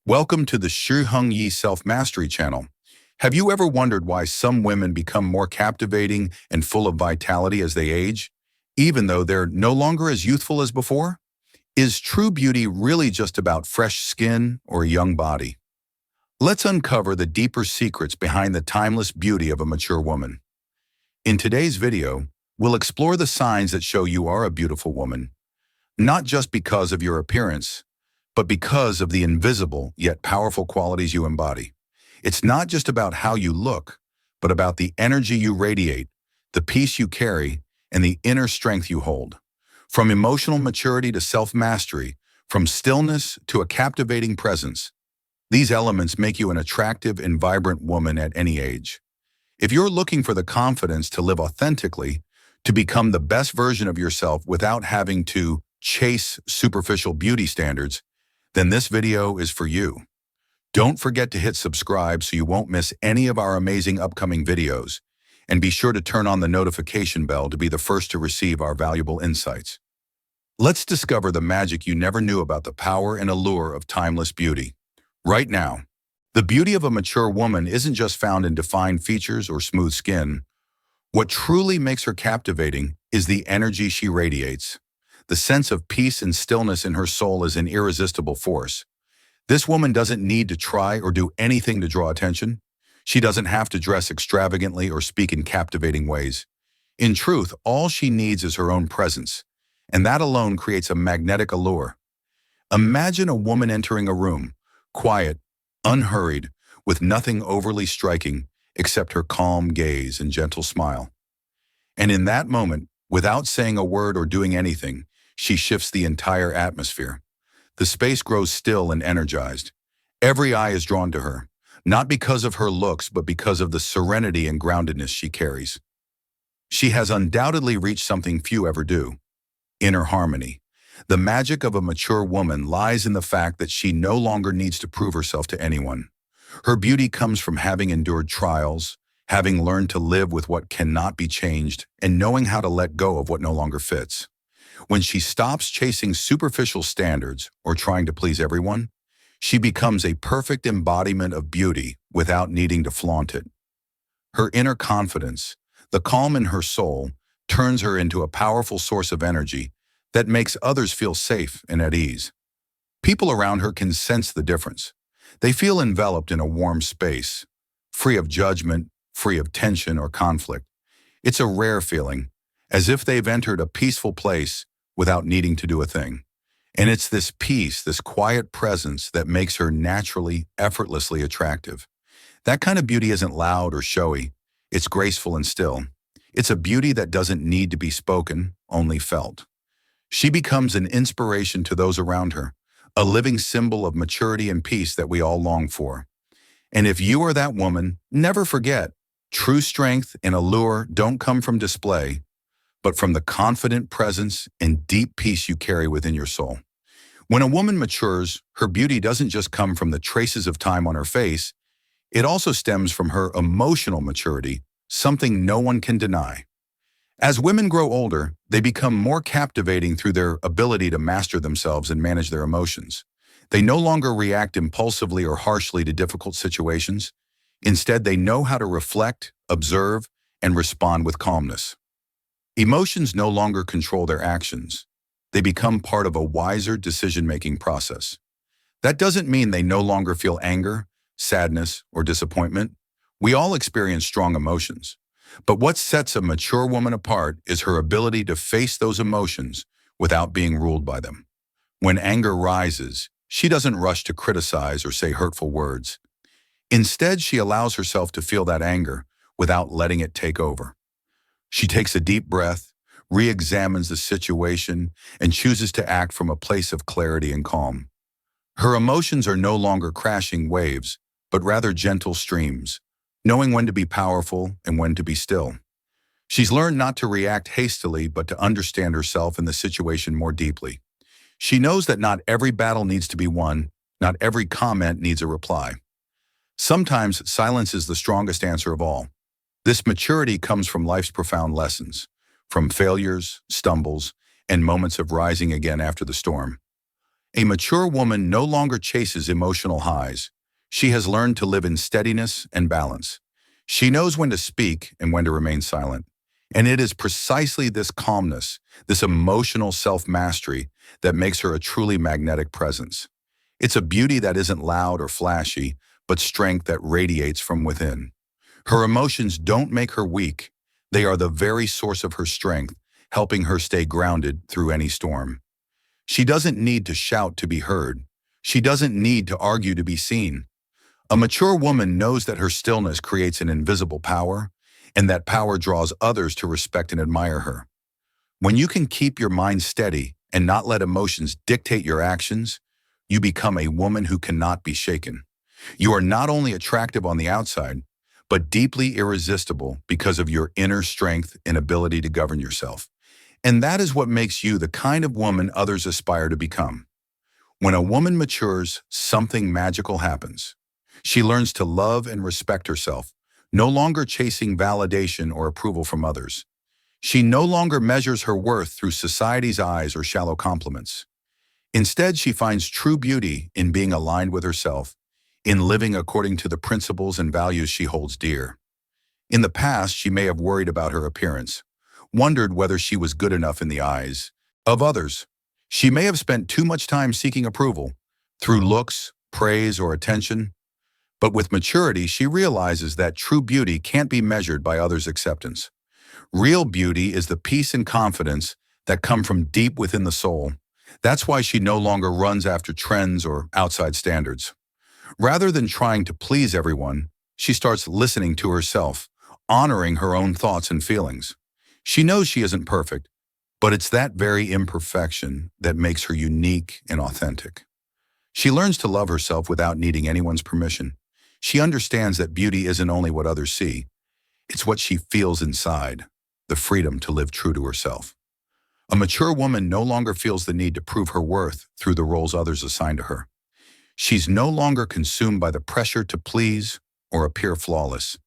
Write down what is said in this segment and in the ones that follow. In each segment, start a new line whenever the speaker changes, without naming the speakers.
Welcome to the Shi Heng Yi Self-Mastery channel. Have you ever wondered why some women become more captivating and full of vitality as they age, even though they're no longer as youthful as before? Is true beauty really just about fresh skin or a young body? Let's uncover the deeper secrets behind the timeless beauty of a mature woman. In today's video, we'll explore the signs that show you are a beautiful woman, not just because of your appearance, but because of the invisible yet powerful qualities you embody. It's not just about how you look, but about the energy you radiate, the peace you carry, and the inner strength you hold. From emotional maturity to self-mastery, from stillness to a captivating presence, these elements make you an attractive and vibrant woman at any age. If you're looking for the confidence to live authentically, to become the best version of yourself without having to chase superficial beauty standards, then this video is for you. Don't forget to hit subscribe so you won't miss any of our amazing upcoming videos, and be sure to turn on the notification bell to be the first to receive our valuable insights. Let's discover the magic you never knew about the power and allure of timeless beauty. Right now, the beauty of a mature woman isn't just found in defined features or smooth skin. What truly makes her captivating is the energy she radiates. The sense of peace and stillness in her soul is an irresistible force. This woman doesn't need to try or do anything to draw attention. She doesn't have to dress extravagantly or speak in captivating ways. In truth, all she needs is her own presence, and that alone creates a magnetic allure. Imagine a woman entering a room, quiet, unhurried, with nothing overly striking except her calm gaze and gentle smile. And in that moment, without saying a word or doing anything, she shifts the entire atmosphere. The space grows still and energized. Every eye is drawn to her, not because of her looks, but because of the serenity and groundedness she carries. She has undoubtedly reached something few ever do: inner harmony. The magic of a mature woman lies in the fact that she no longer needs to prove herself to anyone. Her beauty comes from having endured trials, having learned to live with what cannot be changed, and knowing how to let go of what no longer fits. When she stops chasing superficial standards or trying to please everyone, she becomes a perfect embodiment of beauty without needing to flaunt it. Her inner confidence, the calm in her soul, turns her into a powerful source of energy that makes others feel safe and at ease. People around her can sense the difference. They feel enveloped in a warm space, free of judgment, free of tension or conflict. It's a rare feeling, as if they've entered a peaceful place without needing to do a thing. And it's this peace, this quiet presence that makes her naturally, effortlessly attractive. That kind of beauty isn't loud or showy. It's graceful and still. It's a beauty that doesn't need to be spoken, only felt. She becomes an inspiration to those around her, a living symbol of maturity and peace that we all long for. And if you are that woman, never forget, true strength and allure don't come from display, but from the confident presence and deep peace you carry within your soul. When a woman matures, her beauty doesn't just come from the traces of time on her face, it also stems from her emotional maturity, something no one can deny. As women grow older, they become more captivating through their ability to master themselves and manage their emotions. They no longer react impulsively or harshly to difficult situations. Instead, they know how to reflect, observe, and respond with calmness. Emotions no longer control their actions. They become part of a wiser decision-making process. That doesn't mean they no longer feel anger, sadness, or disappointment. We all experience strong emotions. But what sets a mature woman apart is her ability to face those emotions without being ruled by them. When anger rises, she doesn't rush to criticize or say hurtful words. Instead, she allows herself to feel that anger without letting it take over. She takes a deep breath, re-examines the situation, and chooses to act from a place of clarity and calm. Her emotions are no longer crashing waves, but rather gentle streams, knowing when to be powerful and when to be still. She's learned not to react hastily, but to understand herself and the situation more deeply. She knows that not every battle needs to be won, not every comment needs a reply. Sometimes silence is the strongest answer of all. This maturity comes from life's profound lessons, from failures, stumbles, and moments of rising again after the storm. A mature woman no longer chases emotional highs. She has learned to live in steadiness and balance. She knows when to speak and when to remain silent. And it is precisely this calmness, this emotional self-mastery, that makes her a truly magnetic presence. It's a beauty that isn't loud or flashy, but strength that radiates from within. Her emotions don't make her weak. They are the very source of her strength, helping her stay grounded through any storm. She doesn't need to shout to be heard. She doesn't need to argue to be seen. A mature woman knows that her stillness creates an invisible power, and that power draws others to respect and admire her. When you can keep your mind steady and not let emotions dictate your actions, you become a woman who cannot be shaken. You are not only attractive on the outside, but deeply irresistible because of your inner strength and ability to govern yourself. And that is what makes you the kind of woman others aspire to become. When a woman matures, something magical happens. She learns to love and respect herself, no longer chasing validation or approval from others. She no longer measures her worth through society's eyes or shallow compliments. Instead, she finds true beauty in being aligned with herself, in living according to the principles and values she holds dear. In the past, she may have worried about her appearance, wondered whether she was good enough in the eyes of others. She may have spent too much time seeking approval through looks, praise, or attention. But with maturity, she realizes that true beauty can't be measured by others' acceptance. Real beauty is the peace and confidence that come from deep within the soul. That's why she no longer runs after trends or outside standards. Rather than trying to please everyone, she starts listening to herself, honoring her own thoughts and feelings. She knows she isn't perfect, but it's that very imperfection that makes her unique and authentic. She learns to love herself without needing anyone's permission. She understands that beauty isn't only what others see, it's what she feels inside, the freedom to live true to herself. A mature woman no longer feels the need to prove her worth through the roles others assign to her. She's no longer consumed by the pressure to please or appear flawless.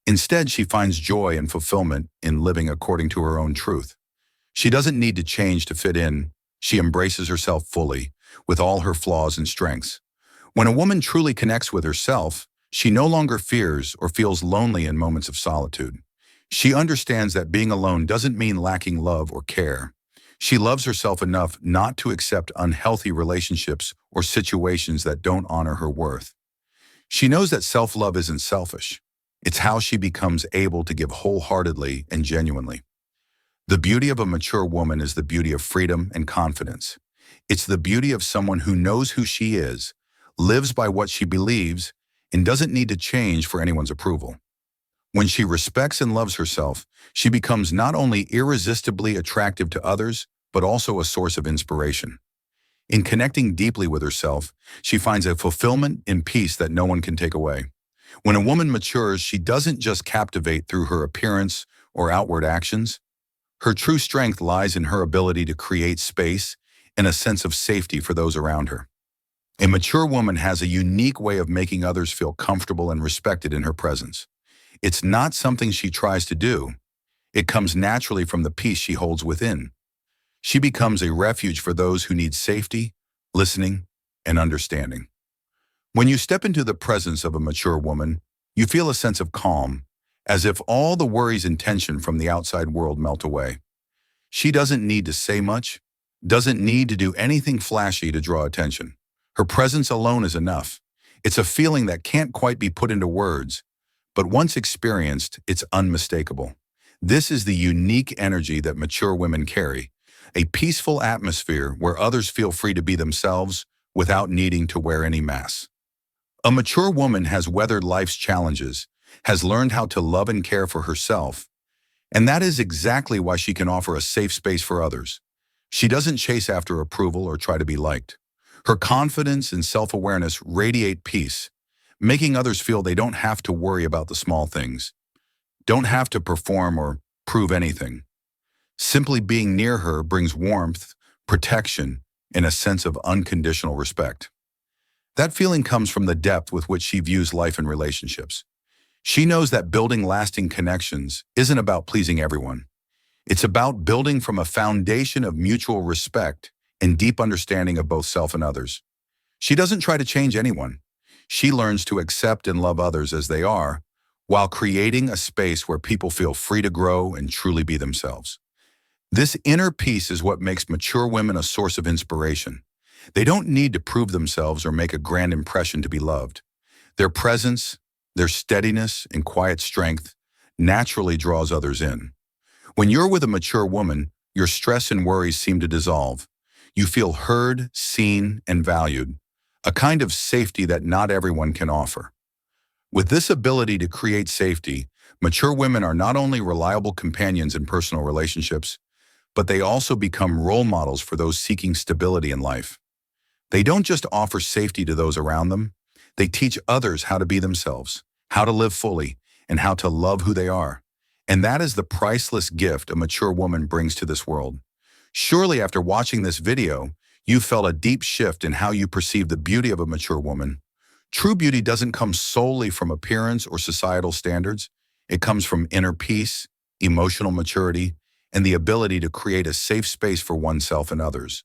Instead, she finds joy and fulfillment in living according to her own truth. She doesn't need to change to fit in. She embraces herself fully, with all her flaws and strengths. When a woman truly connects with herself, she no longer fears or feels lonely in moments of solitude. She understands that being alone doesn't mean lacking love or care. She loves herself enough not to accept unhealthy relationships or situations that don't honor her worth. She knows that self-love isn't selfish. It's how she becomes able to give wholeheartedly and genuinely. The beauty of a mature woman is the beauty of freedom and confidence. It's the beauty of someone who knows who she is, lives by what she believes, and doesn't need to change for anyone's approval. When she respects and loves herself, she becomes not only irresistibly attractive to others, but also a source of inspiration. In connecting deeply with herself, she finds a fulfillment and peace that no one can take away. When a woman matures, she doesn't just captivate through her appearance or outward actions. Her true strength lies in her ability to create space and a sense of safety for those around her. A mature woman has a unique way of making others feel comfortable and respected in her presence. It's not something she tries to do. It comes naturally from the peace she holds within. She becomes a refuge for those who need safety, listening, and understanding. When you step into the presence of a mature woman, you feel a sense of calm, as if all the worries and tension from the outside world melt away. She doesn't need to say much, doesn't need to do anything flashy to draw attention. Her presence alone is enough. It's a feeling that can't quite be put into words, but once experienced, it's unmistakable. This is the unique energy that mature women carry, a peaceful atmosphere where others feel free to be themselves without needing to wear any mask. A mature woman has weathered life's challenges, has learned how to love and care for herself, and that is exactly why she can offer a safe space for others. She doesn't chase after approval or try to be liked. Her confidence and self-awareness radiate peace, making others feel they don't have to worry about the small things, don't have to perform or prove anything. Simply being near her brings warmth, protection, and a sense of unconditional respect. That feeling comes from the depth with which she views life and relationships. She knows that building lasting connections isn't about pleasing everyone. It's about building from a foundation of mutual respect and deep understanding of both self and others. She doesn't try to change anyone. She learns to accept and love others as they are, while creating a space where people feel free to grow and truly be themselves. This inner peace is what makes mature women a source of inspiration. They don't need to prove themselves or make a grand impression to be loved. Their presence, their steadiness, and quiet strength naturally draws others in. When you're with a mature woman, your stress and worries seem to dissolve. You feel heard, seen, and valued, a kind of safety that not everyone can offer. With this ability to create safety, mature women are not only reliable companions in personal relationships, but they also become role models for those seeking stability in life. They don't just offer safety to those around them, they teach others how to be themselves, how to live fully, and how to love who they are. And that is the priceless gift a mature woman brings to this world. Surely after watching this video, you felt a deep shift in how you perceive the beauty of a mature woman. True beauty doesn't come solely from appearance or societal standards. It comes from inner peace, emotional maturity, and the ability to create a safe space for oneself and others.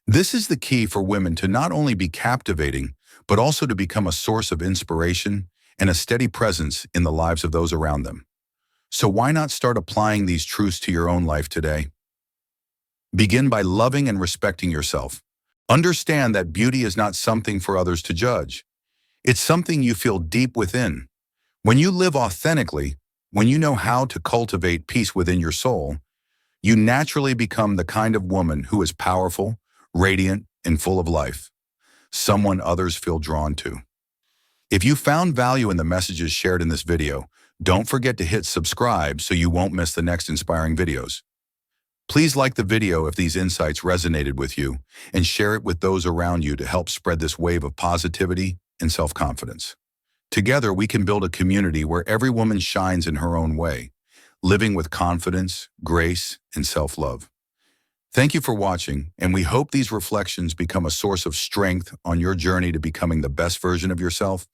This is the key for women to not only be captivating, but also to become a source of inspiration and a steady presence in the lives of those around them. So why not start applying these truths to your own life today? Begin by loving and respecting yourself. Understand that beauty is not something for others to judge. It's something you feel deep within. When you live authentically, when you know how to cultivate peace within your soul, you naturally become the kind of woman who is powerful, radiant, and full of life, someone others feel drawn to. If you found value in the messages shared in this video, don't forget to hit subscribe so you won't miss the next inspiring videos. Please like the video if these insights resonated with you, and share it with those around you to help spread this wave of positivity and self-confidence. Together, we can build a community where every woman shines in her own way, living with confidence, grace, and self-love. Thank you for watching, and we hope these reflections become a source of strength on your journey to becoming the best version of yourself.